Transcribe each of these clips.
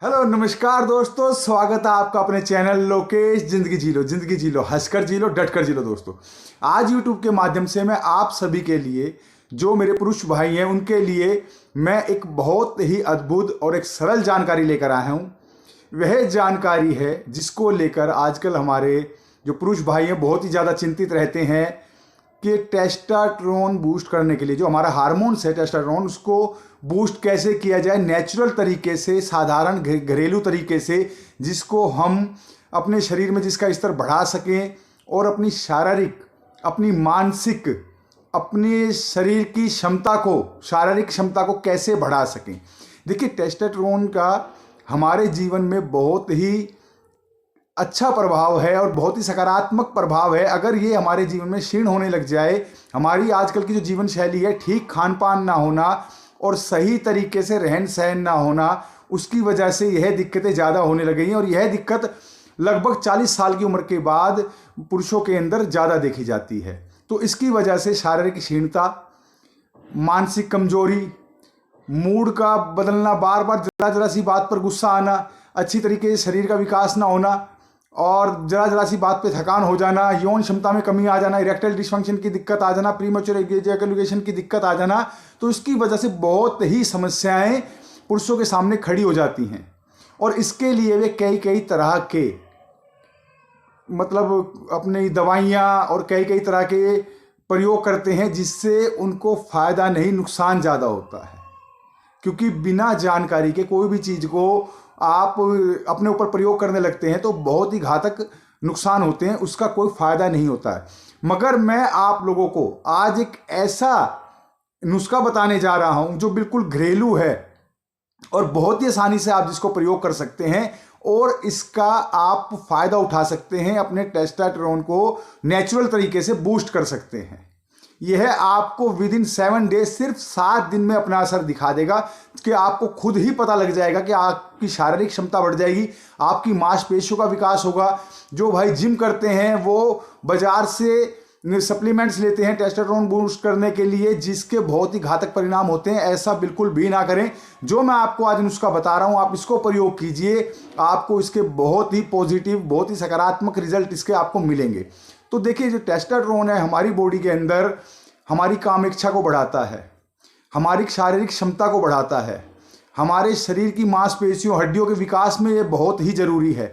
Hello नमस्कार दोस्तों, स्वागत है आपका अपने चैनल लोकेश जिंदगी जी लो हंसकर जी लो डट कर जी लो। दोस्तों, आज यूट्यूब के माध्यम से मैं आप सभी के लिए, जो मेरे पुरुष भाई हैं उनके लिए मैं एक बहुत ही अद्भुत और एक सरल जानकारी लेकर आया हूँ। वह जानकारी है जिसको लेकर आजकल हमारे जो पुरुष भाई हैं बहुत ही ज़्यादा चिंतित रहते हैं कि टेस्टोस्टेरोन बूस्ट करने के लिए जो हमारा हार्मोन्स है टेस्टोस्टेरोन, उसको बूस्ट कैसे किया जाए नेचुरल तरीके से, साधारण घरेलू तरीके से, जिसको हम अपने शरीर में जिसका स्तर बढ़ा सकें और अपनी शारीरिक, अपनी मानसिक, अपने शरीर की क्षमता को, शारीरिक क्षमता को कैसे बढ़ा सकें। देखिए, टेस्टोस्टेरोन का हमारे जीवन में बहुत ही अच्छा प्रभाव है और बहुत ही सकारात्मक प्रभाव है। अगर ये हमारे जीवन में क्षीण होने लग जाए, हमारी आजकल की जो जीवन शैली है, ठीक खान पान ना होना और सही तरीके से रहन सहन ना होना, उसकी वजह से यह दिक्कतें ज़्यादा होने लग गई हैं। और यह दिक्कत लगभग 40 साल की उम्र के बाद पुरुषों के अंदर ज़्यादा देखी जाती है। तो इसकी वजह से शारीरिक क्षीणता, मानसिक कमजोरी, मूड का बदलना, बार बार जरा जरा सी बात पर गुस्सा आना, अच्छी तरीके से शरीर का विकास ना होना और जरा जरा सी बात पे थकान हो जाना, यौन क्षमता में कमी आ जाना, इरेक्टाइल डिसफंक्शन की दिक्कत आ जाना, प्रीमेच्योर एजैकुलेशन की दिक्कत आ जाना। तो इसकी वजह से बहुत ही समस्याएं पुरुषों के सामने खड़ी हो जाती हैं और इसके लिए वे कई कई तरह के अपनी दवाइयाँ और कई कई तरह के प्रयोग करते हैं, जिससे उनको फ़ायदा नहीं नुकसान ज़्यादा होता है। क्योंकि बिना जानकारी के कोई भी चीज़ को आप अपने ऊपर प्रयोग करने लगते हैं तो बहुत ही घातक नुकसान होते हैं, उसका कोई फ़ायदा नहीं होता है। मगर मैं आप लोगों को आज एक ऐसा नुस्खा बताने जा रहा हूं जो बिल्कुल घरेलू है और बहुत ही आसानी से आप जिसको प्रयोग कर सकते हैं और इसका आप फ़ायदा उठा सकते हैं, अपने टेस्टोस्टेरोन को नेचुरल तरीके से बूस्ट कर सकते हैं। यह आपको विद इन 7 डेज, सिर्फ 7 दिन में अपना असर दिखा देगा कि आपको खुद ही पता लग जाएगा कि आपकी शारीरिक क्षमता बढ़ जाएगी, आपकी मांसपेशियों का विकास होगा। जो भाई जिम करते हैं वो बाजार से सप्लीमेंट्स लेते हैं टेस्टोस्टेरोन बूस्ट करने के लिए, जिसके बहुत ही घातक परिणाम होते हैं। ऐसा बिल्कुल भी ना करें। जो मैं आपको आज नुस्खा बता रहा हूं, आप इसको प्रयोग कीजिए, आपको इसके बहुत ही पॉजिटिव, बहुत ही सकारात्मक रिजल्ट इसके आपको मिलेंगे। तो देखिए, जो टेस्टोस्टेरोन है हमारी बॉडी के अंदर हमारी काम इच्छा को बढ़ाता है, हमारी शारीरिक क्षमता को बढ़ाता है, हमारे शरीर की मांसपेशियों, हड्डियों के विकास में ये बहुत ही ज़रूरी है।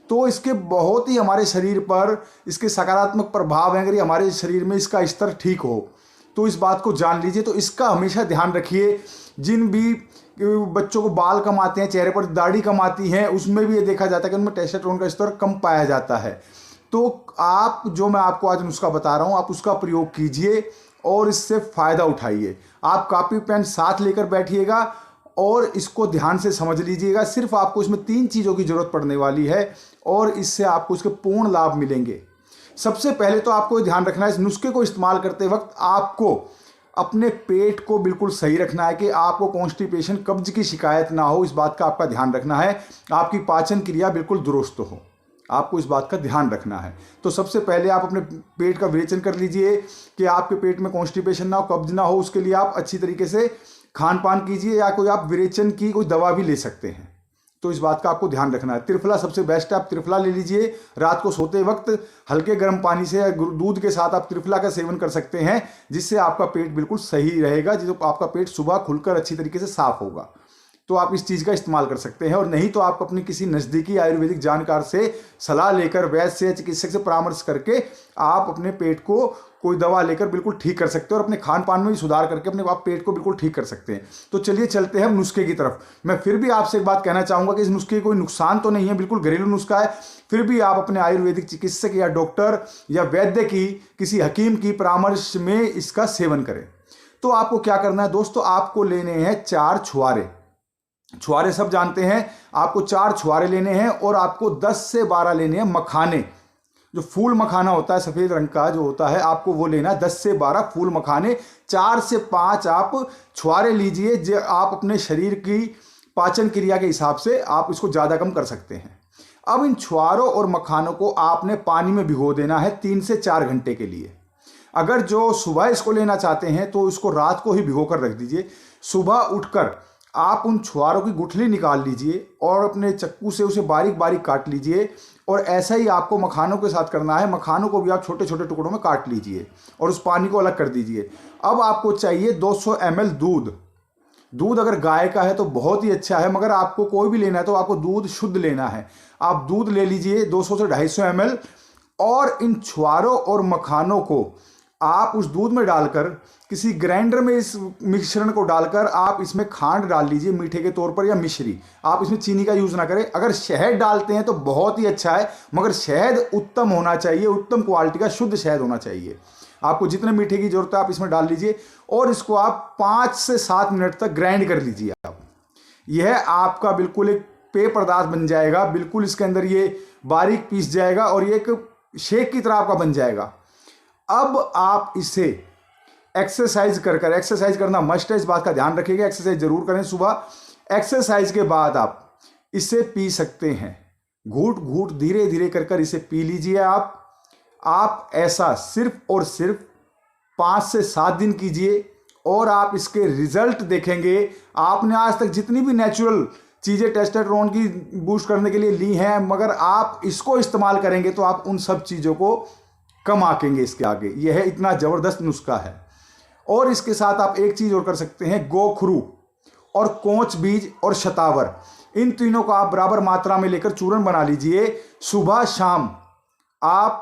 तो इसके बहुत ही हमारे शरीर पर इसके सकारात्मक प्रभाव हैं। अगर ये हमारे शरीर में इसका स्तर ठीक हो तो इस बात को जान लीजिए। तो इसका हमेशा ध्यान रखिए। जिन भी बच्चों को बाल कम आते हैं, चेहरे पर दाढ़ी कम आती है, उसमें भी ये देखा जाता है कि उनमें टेस्टोस्टेरोन का स्तर कम पाया जाता है। तो आप, जो मैं आपको आज नुस्खा बता रहा हूँ, आप उसका प्रयोग कीजिए और इससे फ़ायदा उठाइए। आप कॉपी पेन साथ लेकर बैठिएगा और इसको ध्यान से समझ लीजिएगा। सिर्फ आपको इसमें 3 चीज़ों की ज़रूरत पड़ने वाली है और इससे आपको इसके पूर्ण लाभ मिलेंगे। सबसे पहले तो आपको ध्यान रखना है, इस नुस्खे को इस्तेमाल करते वक्त आपको अपने पेट को बिल्कुल सही रखना है कि आपको कॉन्स्टिपेशन, कब्ज की शिकायत ना हो। इस बात का आपका ध्यान रखना है। आपकी पाचन क्रिया बिल्कुल दुरुस्त हो, आपको इस बात का ध्यान रखना है। तो सबसे पहले आप अपने पेट का विरेचन कर लीजिए कि आपके पेट में कॉन्स्टिपेशन ना हो, कब्ज ना हो। उसके लिए आप अच्छी तरीके से खान पान कीजिए या कोई आप विरेचन की कोई दवा भी ले सकते हैं। तो इस बात का आपको ध्यान रखना है। त्रिफला सबसे बेस्ट है, आप त्रिफला ले लीजिए। रात को सोते वक्त हल्के गर्म पानी से या दूध के साथ आप त्रिफला का सेवन कर सकते हैं, जिससे आपका पेट बिल्कुल सही रहेगा, जिससे आपका पेट सुबह खुलकर अच्छी तरीके से साफ होगा। तो आप इस चीज़ का इस्तेमाल कर सकते हैं। और नहीं तो आप अपनी किसी नज़दीकी आयुर्वेदिक जानकार से सलाह लेकर, वैद्य से, चिकित्सक से परामर्श करके आप अपने पेट को कोई दवा लेकर बिल्कुल ठीक कर सकते हो और अपने खान पान में भी सुधार करके अपने आप पेट को बिल्कुल ठीक कर सकते हैं। तो चलिए चलते हैं हम नुस्खे की तरफ। मैं फिर भी आपसे एक बात कहना चाहूँगा कि इस नुस्खे की कोई नुकसान तो नहीं है, बिल्कुल घरेलू नुस्खा है। फिर भी आप अपने आयुर्वेदिक चिकित्सक या डॉक्टर या वैद्य की, किसी हकीम की परामर्श में इसका सेवन करें। तो आपको क्या करना है दोस्तों, आपको लेने हैं 4 छुहारे। छुहारे सब जानते हैं। आपको 4 छुहारे लेने हैं और आपको 10 से 12 लेने हैं मखाने। जो फूल मखाना होता है, सफ़ेद रंग का जो होता है, आपको वो लेना है। 10 से 12 फूल मखाने, 4 से 5 आप छुहारे लीजिए। जो आप अपने शरीर की पाचन क्रिया के हिसाब से आप इसको ज़्यादा कम कर सकते हैं। अब इन छुहारों और मखानों को आपने पानी में भिगो देना है 3 से 4 घंटे के लिए। अगर जो सुबह इसको लेना चाहते हैं तो इसको रात को ही भिगो कर रख दीजिए। सुबह उठकर आप उन छुहारों की गुठली निकाल लीजिए और अपने चक्कू से उसे बारीक बारीक काट लीजिए। और ऐसा ही आपको मखानों के साथ करना है। मखानों को भी आप छोटे छोटे टुकड़ों में काट लीजिए और उस पानी को अलग कर दीजिए। अब आपको चाहिए 200 ml दूध। दूध अगर गाय का है तो बहुत ही अच्छा है, मगर आपको कोई भी लेना है तो आपको दूध शुद्ध लेना है। आप दूध ले लीजिए 200 से 250 ml, और इन छुहारों और मखानों को आप उस दूध में डालकर किसी ग्राइंडर में इस मिश्रण को डालकर आप इसमें खांड डाल लीजिए मीठे के तौर पर, या मिश्री। आप इसमें चीनी का यूज़ ना करें। अगर शहद डालते हैं तो बहुत ही अच्छा है, मगर शहद उत्तम होना चाहिए, उत्तम क्वालिटी का शुद्ध शहद होना चाहिए। आपको जितने मीठे की जरूरत है आप इसमें डाल लीजिए और इसको आप 5 से 7 मिनट तक ग्राइंड कर लीजिए। आप यह आपका बिल्कुल एक पेय पदार्थ बन जाएगा। बिल्कुल इसके अंदर ये बारीक पीस जाएगा और ये एक शेक की तरह आपका बन जाएगा। अब आप इसे एक्सरसाइज कर एक्सरसाइज करना मस्ट है, इस बात का ध्यान रखिएगा। एक्सरसाइज जरूर करें सुबह। एक्सरसाइज के बाद आप इसे पी सकते हैं। घूट घूट धीरे धीरे कर इसे पी लीजिए। आप ऐसा सिर्फ और सिर्फ 5 से 7 दिन कीजिए और आप इसके रिजल्ट देखेंगे। आपने आज तक जितनी भी नेचुरल चीज़ें टेस्टोस्टेरोन की बूस्ट करने के लिए ली हैं, मगर आप इसको इस्तेमाल करेंगे तो आप उन सब चीज़ों को कम आंकेंगे इसके आगे। यह इतना ज़बरदस्त नुस्खा है। और इसके साथ आप एक चीज़ और कर सकते हैं, गोखरू और कोंच बीज और शतावर, इन तीनों को आप बराबर मात्रा में लेकर चूर्ण बना लीजिए। सुबह शाम आप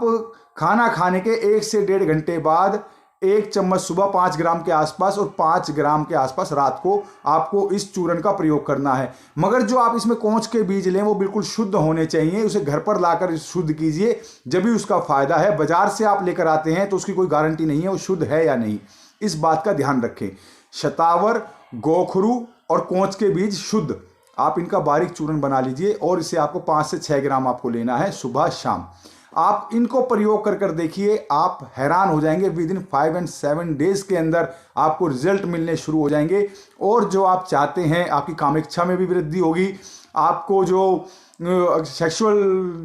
खाना खाने के 1 से 1.5 घंटे बाद 1 चम्मच सुबह 5 ग्राम के आसपास और 5 ग्राम के आसपास रात को आपको इस चूर्ण का प्रयोग करना है। मगर जो आप इसमें कोंच के बीज लें वो बिल्कुल शुद्ध होने चाहिए। उसे घर पर लाकर शुद्ध कीजिए, जब भी उसका फायदा है। बाजार से आप लेकर आते हैं तो उसकी कोई गारंटी नहीं है वो शुद्ध है या नहीं, इस बात का ध्यान रखें। शतावर, गोखरू और कोंच के बीज शुद्ध, आप इनका बारीक चूर्ण बना लीजिए और इसे आपको 5 से 6 ग्राम आपको लेना है सुबह शाम। आप इनको प्रयोग कर देखिए, आप हैरान हो जाएंगे। विद इन 5 and 7 डेज के अंदर आपको रिजल्ट मिलने शुरू हो जाएंगे। और जो आप चाहते हैं, आपकी कामेच्छा में भी वृद्धि होगी। आपको जो सेक्सुअल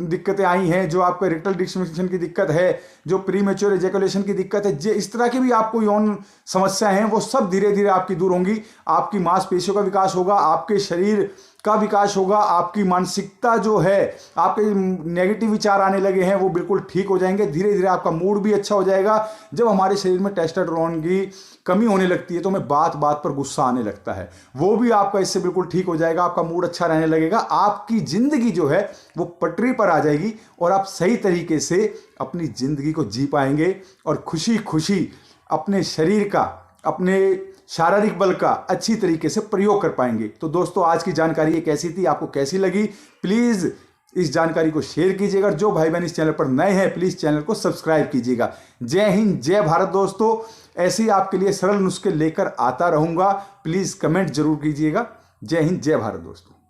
दिक्कतें आई हैं, जो आपको रेक्टल डिस्फंक्शन की दिक्कत है, जो प्रीमेच्योर एजैकुलेशन की दिक्कत है, इस तरह की भी आपको यौन समस्याएं हैं, वो सब धीरे धीरे आपकी दूर होंगी। आपकी मांसपेशियों का विकास होगा, आपके शरीर का विकास होगा, आपकी मानसिकता जो है, आपके नेगेटिव विचार आने लगे हैं वो बिल्कुल ठीक हो जाएंगे। धीरे धीरे आपका मूड भी अच्छा हो जाएगा। जब हमारे शरीर में टेस्टोस्टेरोन की कमी होने लगती है तो हमें बात बात पर गुस्सा आने लगता है, वो भी आपका इससे बिल्कुल ठीक हो जाएगा। आपका मूड अच्छा रहने लगेगा। आपकी जिंदगी जो है वो पटरी पर आ जाएगी और आप सही तरीके से अपनी जिंदगी को जी पाएंगे और खुशी खुशी अपने शरीर का, अपने शारीरिक बल का अच्छी तरीके से प्रयोग कर पाएंगे। तो दोस्तों, आज की जानकारी ये कैसी थी, आपको कैसी लगी? प्लीज़ इस जानकारी को शेयर कीजिएगा। जो भाई बहन इस चैनल पर नए हैं प्लीज़ चैनल को सब्सक्राइब कीजिएगा। जय हिंद, जय भारत दोस्तों। ऐसे ही आपके लिए सरल नुस्खे लेकर आता रहूँगा। प्लीज़ कमेंट जरूर कीजिएगा। जय हिंद, जय भारत दोस्तों।